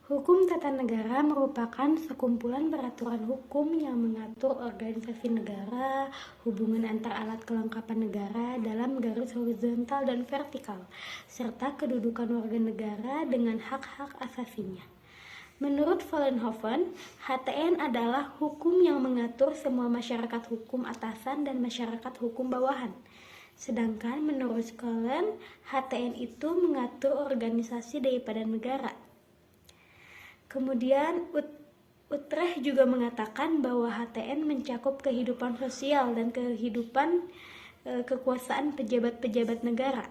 Hukum tata negara merupakan sekumpulan peraturan hukum yang mengatur organisasi negara, hubungan antar alat kelengkapan negara dalam garis horizontal dan vertikal, serta kedudukan warga negara dengan hak-hak asasinya. Menurut Vollenhoven, HTN adalah hukum yang mengatur semua masyarakat hukum atasan dan masyarakat hukum bawahan. Sedangkan menurut Scholem, HTN itu mengatur organisasi daripada negara. Kemudian Utrecht juga mengatakan bahwa HTN mencakup kehidupan sosial dan kehidupan kekuasaan pejabat-pejabat negara.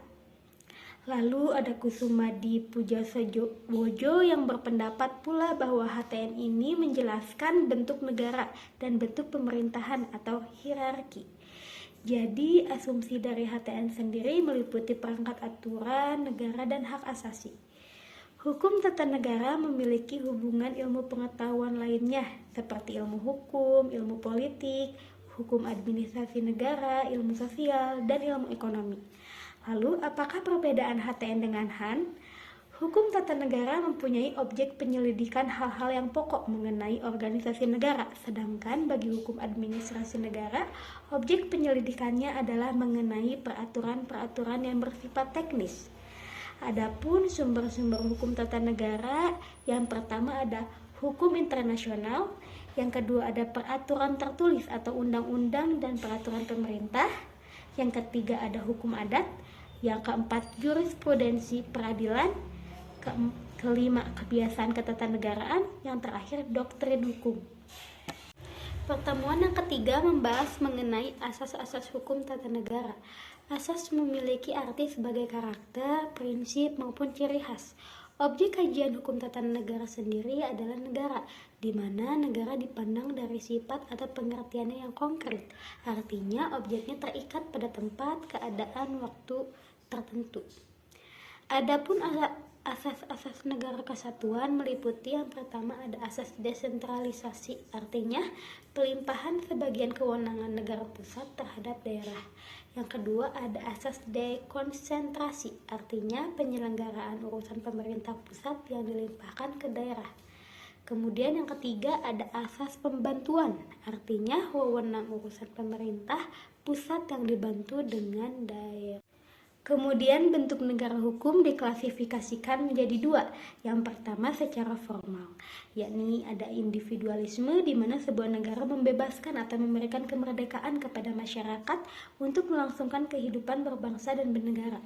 Lalu ada Kusumadi Pujasawojo yang berpendapat pula bahwa HTN ini menjelaskan bentuk negara dan bentuk pemerintahan atau hierarki. Jadi asumsi dari HTN sendiri meliputi perangkat aturan, negara, dan hak asasi. Hukum tata negara memiliki hubungan ilmu pengetahuan lainnya seperti ilmu hukum, ilmu politik, hukum administrasi negara, ilmu sosial, dan ilmu ekonomi. Lalu, apakah perbedaan HTN dengan HAN? Hukum tata negara mempunyai objek penyelidikan hal-hal yang pokok mengenai organisasi negara, sedangkan bagi hukum administrasi negara, objek penyelidikannya adalah mengenai peraturan-peraturan yang bersifat teknis. Adapun sumber-sumber hukum tata negara, yang pertama ada hukum internasional, yang kedua ada peraturan tertulis atau undang-undang dan peraturan pemerintah, yang ketiga ada hukum adat, yang keempat jurisprudensi peradilan, kelima kebiasaan ketatanegaraan, yang terakhir doktrin hukum. Pertemuan yang ketiga membahas mengenai asas-asas hukum tata negara. Asas memiliki arti sebagai karakter, prinsip, maupun ciri khas. Objek kajian hukum tata negara sendiri adalah negara, di mana negara dipandang dari sifat atau pengertiannya yang konkret. Artinya, objeknya terikat pada tempat, keadaan, waktu tertentu. Adapun asas-asas negara kesatuan meliputi yang pertama ada asas desentralisasi, artinya pelimpahan sebagian kewenangan negara pusat terhadap daerah. Yang kedua ada asas dekonsentrasi, artinya penyelenggaraan urusan pemerintah pusat yang dilimpahkan ke daerah. Kemudian yang ketiga ada asas pembantuan, artinya wewenang urusan pemerintah pusat yang dibantu dengan daerah. Kemudian bentuk negara hukum diklasifikasikan menjadi dua. Yang pertama secara formal, yakni ada individualisme di mana sebuah negara membebaskan atau memberikan kemerdekaan kepada masyarakat untuk melangsungkan kehidupan berbangsa dan bernegara.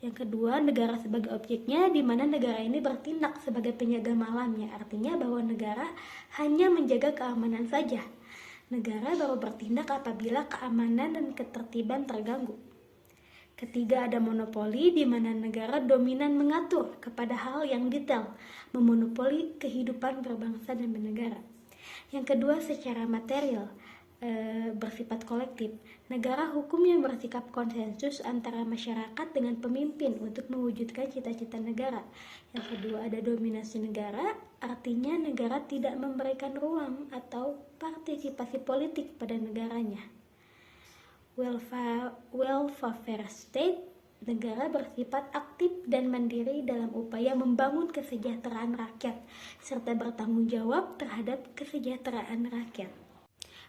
Yang kedua, negara sebagai objeknya di mana negara ini bertindak sebagai penjaga malamnya, artinya bahwa negara hanya menjaga keamanan saja. Negara baru bertindak apabila keamanan dan ketertiban terganggu. Ketiga ada monopoli di mana negara dominan mengatur kepada hal yang detail, memonopoli kehidupan berbangsa dan bernegara. Yang kedua secara material, bersifat kolektif. Negara hukum yang bersikap konsensus antara masyarakat dengan pemimpin untuk mewujudkan cita-cita negara. Yang kedua ada dominasi negara, artinya negara tidak memberikan ruang atau partisipasi politik pada negaranya. Welfare state, negara bersifat aktif dan mandiri dalam upaya membangun kesejahteraan rakyat serta bertanggung jawab terhadap kesejahteraan rakyat.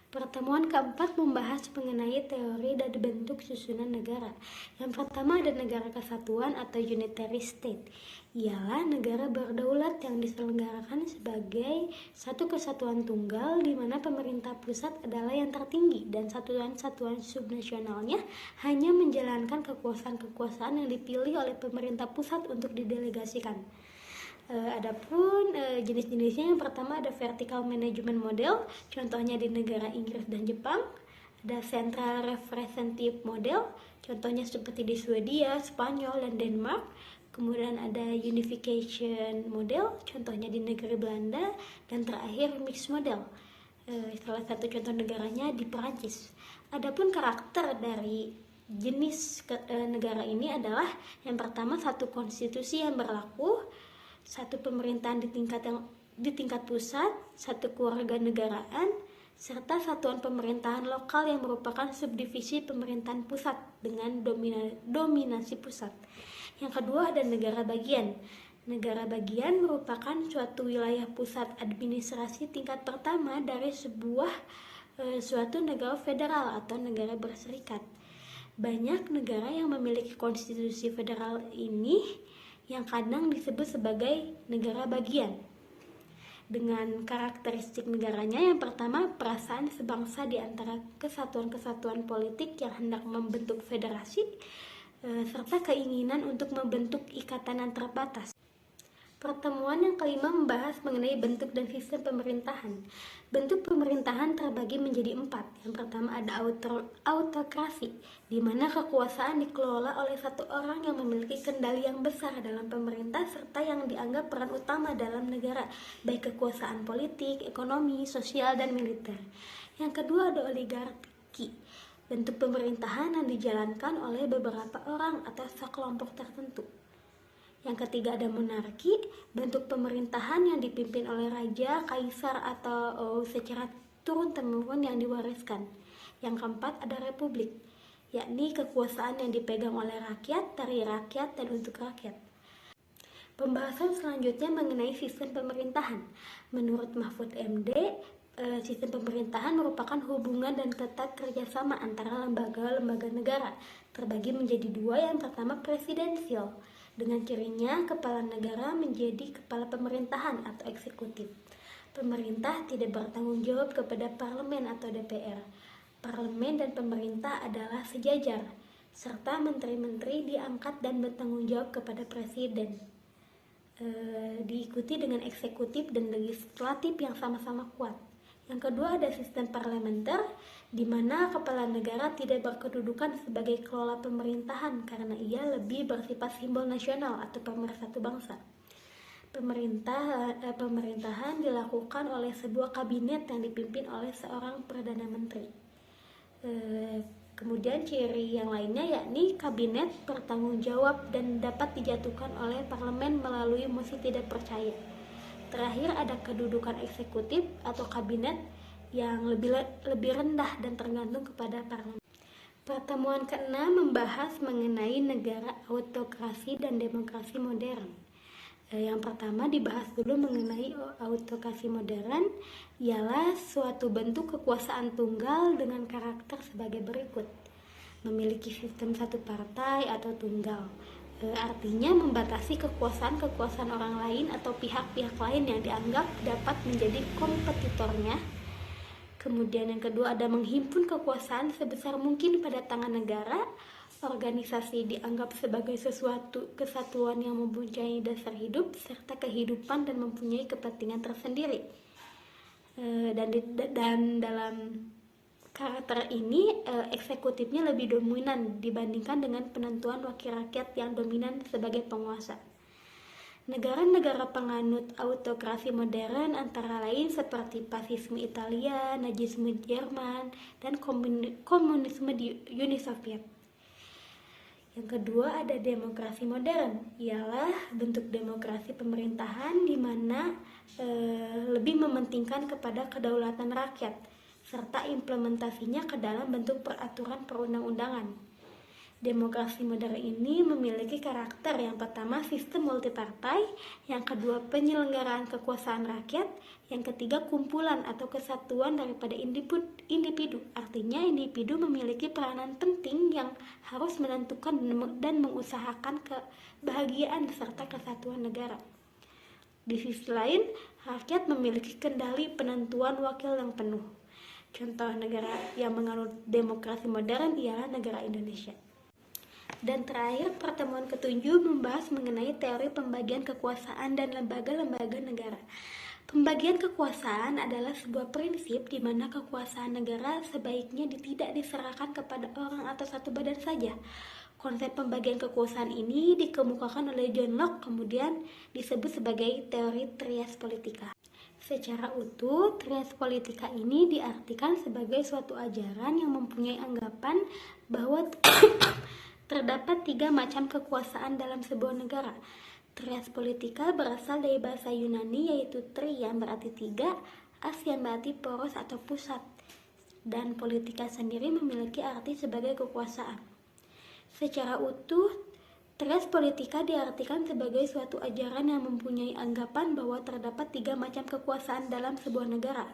Pertemuan keempat membahas mengenai teori dan bentuk susunan negara. Yang pertama ada negara kesatuan atau unitary state. Ialah negara berdaulat yang diselenggarakan sebagai satu kesatuan tunggal di mana pemerintah pusat adalah yang tertinggi dan satuan-satuan subnasionalnya hanya menjalankan kekuasaan-kekuasaan yang dipilih oleh pemerintah pusat untuk didelegasikan. Adapun jenis-jenisnya, yang pertama ada vertical management model, contohnya di negara Inggris dan Jepang. Ada central representative model, contohnya seperti di Swedia, Spanyol, dan Denmark. Kemudian ada unification model, contohnya di negeri Belanda. Dan terakhir mixed model, salah satu contoh negaranya di Perancis. Adapun karakter dari jenis negara ini adalah yang pertama satu konstitusi yang berlaku, satu pemerintahan di tingkat pusat, satu kewarganegaraan, serta satuan pemerintahan lokal yang merupakan subdivisi pemerintahan pusat dengan dominasi pusat. Yang kedua ada negara bagian. Negara bagian merupakan suatu wilayah pusat administrasi tingkat pertama dari suatu negara federal atau negara berserikat. Banyak negara yang memiliki konstitusi federal ini yang kadang disebut sebagai negara bagian. Dengan karakteristik negaranya, yang pertama, perasaan sebangsa di antara kesatuan-kesatuan politik yang hendak membentuk federasi, serta keinginan untuk membentuk ikatan yang terbatas. Pertemuan yang kelima membahas mengenai bentuk dan sistem pemerintahan. Bentuk pemerintahan terbagi menjadi 4. Yang pertama ada autokrasi, di mana kekuasaan dikelola oleh satu orang yang memiliki kendali yang besar dalam pemerintah serta yang dianggap peran utama dalam negara, baik kekuasaan politik, ekonomi, sosial, dan militer. Yang kedua ada oligarki, bentuk pemerintahan yang dijalankan oleh beberapa orang atau sekelompok tertentu. Yang ketiga ada monarki, bentuk pemerintahan yang dipimpin oleh raja, kaisar, atau secara turun-temurun yang diwariskan. Yang keempat ada republik, yakni kekuasaan yang dipegang oleh rakyat, dari rakyat, dan untuk rakyat. Pembahasan selanjutnya mengenai sistem pemerintahan. Menurut Mahfud MD, sistem pemerintahan merupakan hubungan dan tata kerjasama antara lembaga-lembaga negara, terbagi menjadi 2. Yang pertama presidensial, dengan cirinya kepala negara menjadi kepala pemerintahan atau eksekutif. Pemerintah tidak bertanggung jawab kepada parlemen atau DPR. Parlemen dan pemerintah adalah sejajar, serta menteri-menteri diangkat dan bertanggung jawab kepada presiden. Diikuti dengan eksekutif dan legislatif yang sama-sama kuat. Yang kedua ada sistem parlementer, di mana kepala negara tidak berkedudukan sebagai kelola pemerintahan karena ia lebih bersifat simbol nasional atau pemersatu bangsa. Pemerintahan dilakukan oleh sebuah kabinet yang dipimpin oleh seorang perdana menteri. Kemudian ciri yang lainnya yakni kabinet bertanggung jawab dan dapat dijatuhkan oleh parlemen melalui mosi tidak percaya. Terakhir ada kedudukan eksekutif atau kabinet yang lebih rendah dan tergantung kepada parlemen. Pertemuan ke-6 membahas mengenai negara autokrasi dan demokrasi modern. Yang pertama dibahas dulu mengenai autokrasi modern, ialah suatu bentuk kekuasaan tunggal dengan karakter sebagai berikut. Memiliki sistem satu partai atau tunggal. Artinya membatasi kekuasaan orang lain atau pihak-pihak lain yang dianggap dapat menjadi kompetitornya. Kemudian yang kedua ada menghimpun kekuasaan sebesar mungkin pada tangan negara. Organisasi dianggap sebagai sesuatu kesatuan yang mempunyai dasar hidup serta kehidupan dan mempunyai kepentingan tersendiri. Dan dalam karakter ini eksekutifnya lebih dominan dibandingkan dengan penentuan wakil rakyat yang dominan sebagai penguasa. Negara-negara penganut autokrasi modern antara lain seperti fasisme Italia, Nazisme Jerman, dan komunisme di Uni Soviet. Yang kedua ada demokrasi modern, ialah bentuk demokrasi pemerintahan di mana lebih mementingkan kepada kedaulatan rakyat serta implementasinya ke dalam bentuk peraturan perundang-undangan. Demokrasi modern ini memiliki karakter yang pertama sistem multipartai, yang kedua penyelenggaraan kekuasaan rakyat, yang ketiga kumpulan atau kesatuan daripada individu. Artinya individu memiliki peranan penting yang harus menentukan dan mengusahakan kebahagiaan serta kesatuan negara. Di sisi lain, rakyat memiliki kendali penentuan wakil yang penuh. Contoh negara yang menganut demokrasi modern ialah negara Indonesia. Dan terakhir, pertemuan ke-7 membahas mengenai teori pembagian kekuasaan dan lembaga-lembaga negara. Pembagian kekuasaan adalah sebuah prinsip di mana kekuasaan negara sebaiknya tidak diserahkan kepada orang atau satu badan saja. Konsep pembagian kekuasaan ini dikemukakan oleh John Locke, kemudian disebut sebagai teori trias politika. Secara utuh, trias politika ini diartikan sebagai suatu ajaran yang mempunyai anggapan bahwa terdapat 3 macam kekuasaan dalam sebuah negara. Trias politika berasal dari bahasa Yunani yaitu tri yang berarti 3, as yang berarti poros atau pusat, dan politika sendiri memiliki arti sebagai kekuasaan. Secara utuh, Res politika diartikan sebagai suatu ajaran yang mempunyai anggapan bahwa terdapat 3 macam kekuasaan dalam sebuah negara.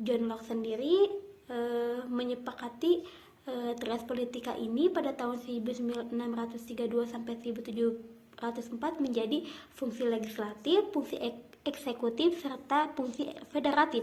John Locke sendiri menyepakati res politika ini pada tahun 1632 sampai 1704 menjadi fungsi legislatif, fungsi eksekutif, serta fungsi federatif.